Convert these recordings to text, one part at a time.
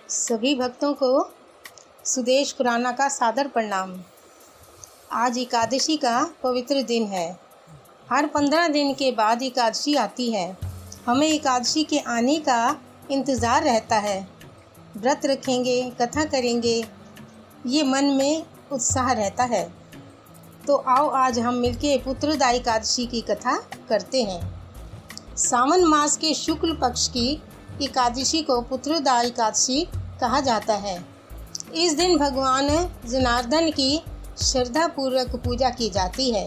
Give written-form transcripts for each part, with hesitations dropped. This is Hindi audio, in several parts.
सभी भक्तों को सुदेश खुराना का सादर प्रणाम। आज एकादशी का पवित्र दिन है। हर 15 दिन के बाद एकादशी आती है। हमें एकादशी के आने का इंतज़ार रहता है। व्रत रखेंगे, कथा करेंगे, ये मन में उत्साह रहता है। तो आओ आज हम मिलके पुत्रदा एकादशी की कथा करते हैं। सावन मास के शुक्ल पक्ष की एकादशी को पुत्रदा एकादशी कहा जाता है। इस दिन भगवान जनार्दन की श्रद्धापूर्वक पूजा की जाती है।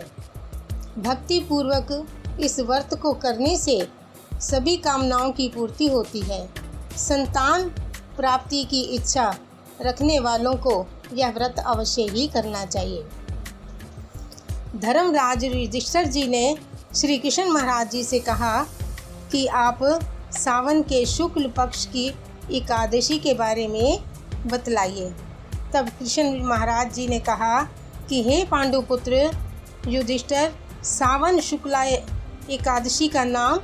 भक्ति पूर्वक इस व्रत को करने से सभी कामनाओं की पूर्ति होती है। संतान प्राप्ति की इच्छा रखने वालों को यह व्रत अवश्य ही करना चाहिए। धर्मराज युधिष्ठिर जी ने श्री कृष्ण महाराज जी से कहा कि आप सावन के शुक्ल पक्ष की एकादशी के बारे में बतलाइए। तब कृष्ण महाराज जी ने कहा कि हे पांडुपुत्र युधिष्ठिर, सावन शुक्ला एकादशी का नाम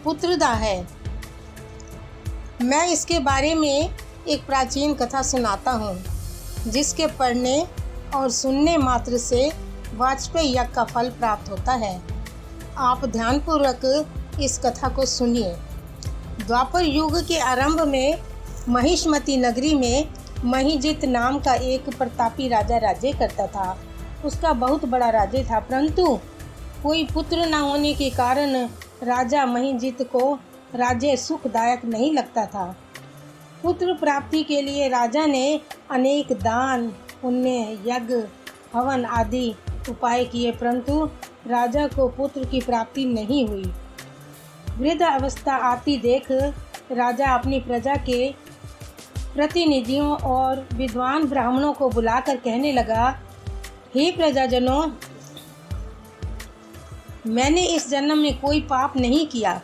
पुत्रदा है। मैं इसके बारे में एक प्राचीन कथा सुनाता हूँ, जिसके पढ़ने और सुनने मात्र से वाजपेयी यज्ञ का फल प्राप्त होता है। आप ध्यानपूर्वक इस कथा को सुनिए। द्वापर युग के आरंभ में महिष्मती नगरी में महिजित नाम का एक प्रतापी राजा राज्य करता था। उसका बहुत बड़ा राज्य था, परंतु कोई पुत्र न होने के कारण राजा महिजित को राज्य सुखदायक नहीं लगता था। पुत्र प्राप्ति के लिए राजा ने अनेक दान, पुण्य, यज्ञ, हवन आदि उपाय किए, परंतु राजा को पुत्र की प्राप्ति नहीं हुई। वृद्ध अवस्था आती देख राजा अपनी प्रजा के प्रतिनिधियों और विद्वान ब्राह्मणों को बुलाकर कहने लगा, हे प्रजाजनों, मैंने इस जन्म में कोई पाप नहीं किया।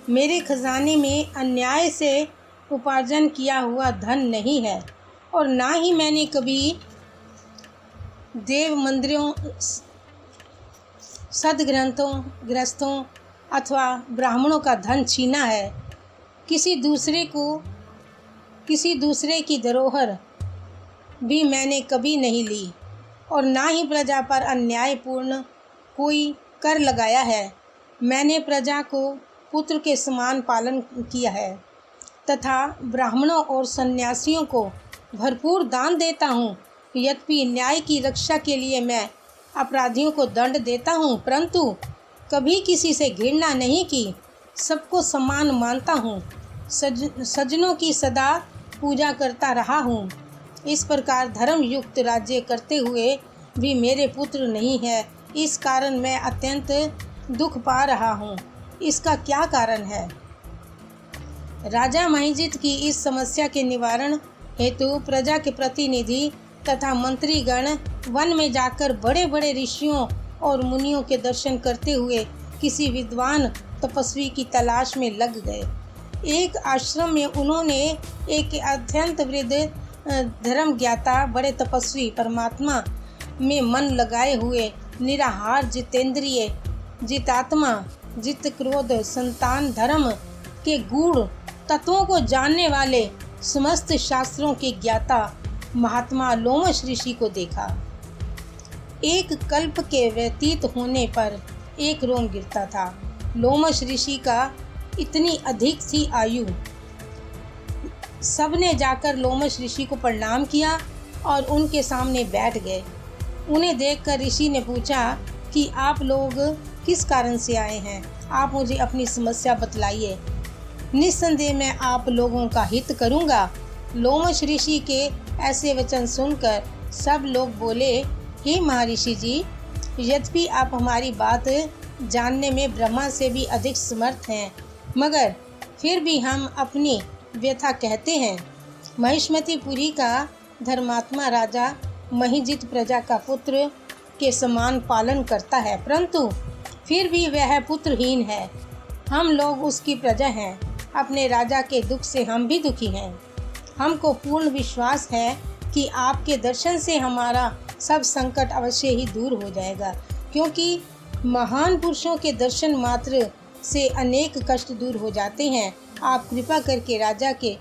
मेरे खजाने में अन्याय से उपार्जन किया हुआ धन नहीं है और ना ही मैंने कभी देव मंदिरों, सदग्रंथों, ग्रस्तों अथवा ब्राह्मणों का धन छीना है। किसी दूसरे की धरोहर भी मैंने कभी नहीं ली और ना ही प्रजा पर अन्यायपूर्ण कोई कर लगाया है। मैंने प्रजा को पुत्र के समान पालन किया है तथा ब्राह्मणों और सन्यासियों को भरपूर दान देता हूँ। यद्यपि न्याय की रक्षा के लिए मैं अपराधियों को दंड देता हूँ, परंतु कभी किसी से घृणा नहीं की। सबको समान मानता हूँ। सज्जनों की सदा पूजा करता रहा हूँ। इस प्रकार धर्म युक्त राज्य करते हुए भी मेरे पुत्र नहीं है। इस कारण मैं अत्यंत दुख पा रहा हूँ। इसका क्या कारण है? राजा महिजित की इस समस्या के निवारण हेतु प्रजा के प्रतिनिधि तथा मंत्रीगण वन में जाकर बड़े बड़े ऋषियों और मुनियों के दर्शन करते हुए किसी विद्वान तपस्वी की तलाश में लग गए। एक आश्रम में उन्होंने एक अत्यंत वृद्ध धर्म ज्ञाता, बड़े तपस्वी, परमात्मा में मन लगाए हुए, निराहार, जितेंद्रिय, जितात्मा, जित क्रोध, संतान, धर्म के गूढ़ तत्वों को जानने वाले, समस्त शास्त्रों के ज्ञाता महात्मा लोमश ऋषि को देखा। एक कल्प के व्यतीत होने पर एक रोम गिरता था। लोमश ऋषि का इतनी अधिक सी आयु। सबने जाकर लोमश ऋषि को प्रणाम किया और उनके सामने बैठ गए। उन्हें देखकर ऋषि ने पूछा कि आप लोग किस कारण से आए हैं? आप मुझे अपनी समस्या बतलाइए। निस्संदेह मैं आप लोगों का हित करूंगा। लोमश ऋषि के ऐसे वचन सुनकर सब लोग बोले, हे महर्षि जी, यद्यपि आप हमारी बात जानने में ब्रह्मा से भी अधिक समर्थ हैं, मगर फिर भी हम अपनी व्यथा कहते हैं। महिष्मतीपुरी का धर्मात्मा राजा महिजित प्रजा का पुत्र के समान पालन करता है, परंतु फिर भी वह पुत्रहीन है। हम लोग उसकी प्रजा हैं। अपने राजा के दुख से हम भी दुखी हैं। हमको पूर्ण विश्वास है कि आपके दर्शन से हमारा सब संकट अवश्य ही दूर हो जाएगा, क्योंकि महान पुरुषों के दर्शन मात्र से अनेक कष्ट दूर हो जाते हैं। आप कृपा करके राजा के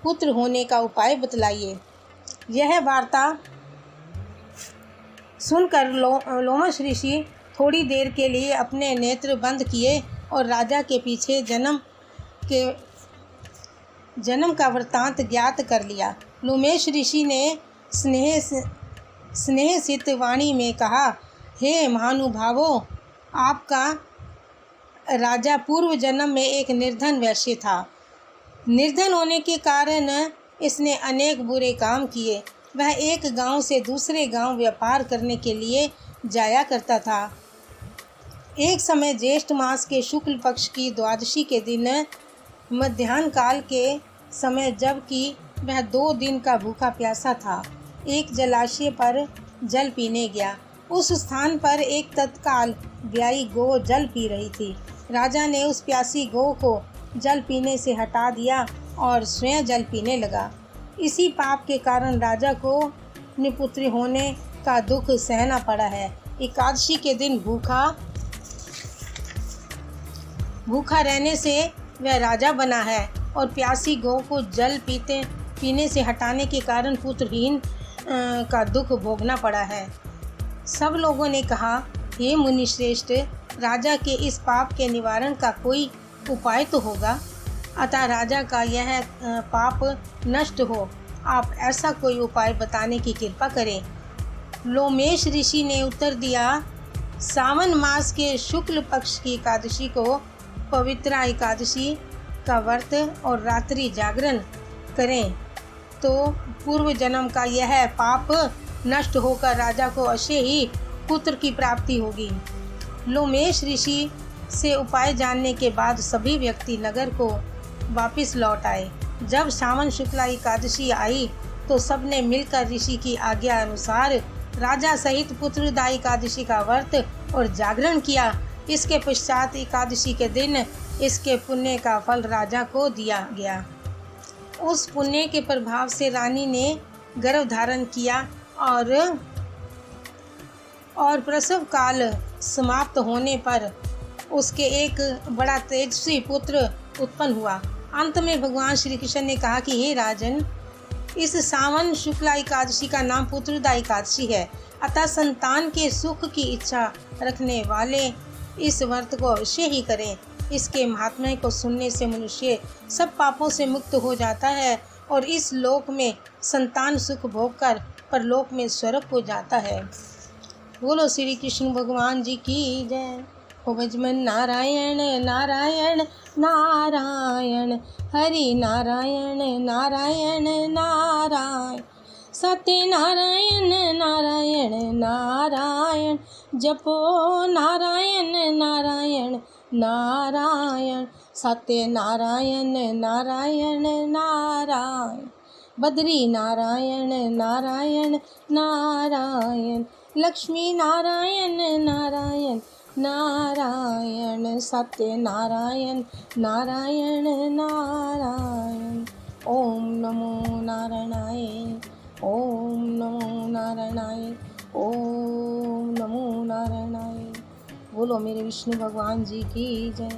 पुत्र होने का उपाय बतलाइए। यह वार्ता सुनकर लोमश ऋषि थोड़ी देर के लिए अपने नेत्र बंद किए और राजा के पीछे जन्म का वृत्तांत ज्ञात कर लिया। लोमेश ऋषि ने स्नेहसित वाणी में कहा, हे महानुभावों, आपका राजा पूर्व जन्म में एक निर्धन वैश्य था। निर्धन होने के कारण इसने अनेक बुरे काम किए। वह एक गांव से दूसरे गांव व्यापार करने के लिए जाया करता था। एक समय ज्येष्ठ मास के शुक्ल पक्ष की द्वादशी के दिन मध्याह्न काल के समय, जबकि वह 2 दिन का भूखा प्यासा था, एक जलाशय पर जल पीने गया। उस स्थान पर एक तत्काल ब्याई गौ जल पी रही थी। राजा ने उस प्यासी गौ को जल पीने से हटा दिया और स्वयं जल पीने लगा। इसी पाप के कारण राजा को निपुत्र होने का दुख सहना पड़ा है। एकादशी के दिन भूखा रहने से वह राजा बना है और प्यासी गौ को जल पीने से हटाने के कारण पुत्रहीन का दुख भोगना पड़ा है। सब लोगों ने कहा, हे मुनिश्रेष्ठ, राजा के इस पाप के निवारण का कोई उपाय तो होगा, अतः राजा का यह पाप नष्ट हो। आप ऐसा कोई उपाय बताने की कृपा करें। लोमेश ऋषि ने उत्तर दिया, सावन मास के शुक्ल पक्ष की एकादशी को पवित्रा एकादशी का व्रत और रात्रि जागरण करें तो पूर्व जन्म का यह पाप नष्ट होकर राजा को अवश्य ही पुत्र की प्राप्ति होगी। लोमेश ऋषि से उपाय जानने के बाद सभी व्यक्ति नगर को वापस लौट आए। जब सावन शुक्ला एकादशी आई तो सबने मिलकर ऋषि की आज्ञा अनुसार राजा सहित पुत्रदा एकादशी का व्रत और जागरण किया। इसके पश्चात एकादशी के दिन इसके पुण्य का फल राजा को दिया गया। उस पुण्य के प्रभाव से रानी ने गर्भ धारण किया और प्रसव काल समाप्त होने पर उसके एक बड़ा तेजस्वी पुत्र उत्पन्न हुआ। अंत में भगवान श्री कृष्ण ने कहा कि हे राजन, इस सावन शुक्ला एकादशी का नाम पुत्रदा एकादशी है, अतः संतान के सुख की इच्छा रखने वाले इस व्रत को अवश्य ही करें। इसके महात्म्य को सुनने से मनुष्य सब पापों से मुक्त हो जाता है और इस लोक में संतान सुख भोग कर परलोक में स्वर्ग हो जाता है। बोलो श्री कृष्ण भगवान जी की जय। हो भजमन नारायण नारायण नारायण, हरि नारायण नारायण नारायण, सत्य नारायण नारायण नारायण, जपो नारायण नारायण नारायण, सत्य नारायण नारायण नारायण, बद्री नारायण नारायण नारायण, लक्ष्मी नारायण नारायण नारायण, सत्य नारायण नारायण नारायण। ओम नमो नारायणाय, ओम नमो नारायणाय, ओम नमो नारायणाय। बोलो मेरे विष्णु भगवान जी की जय।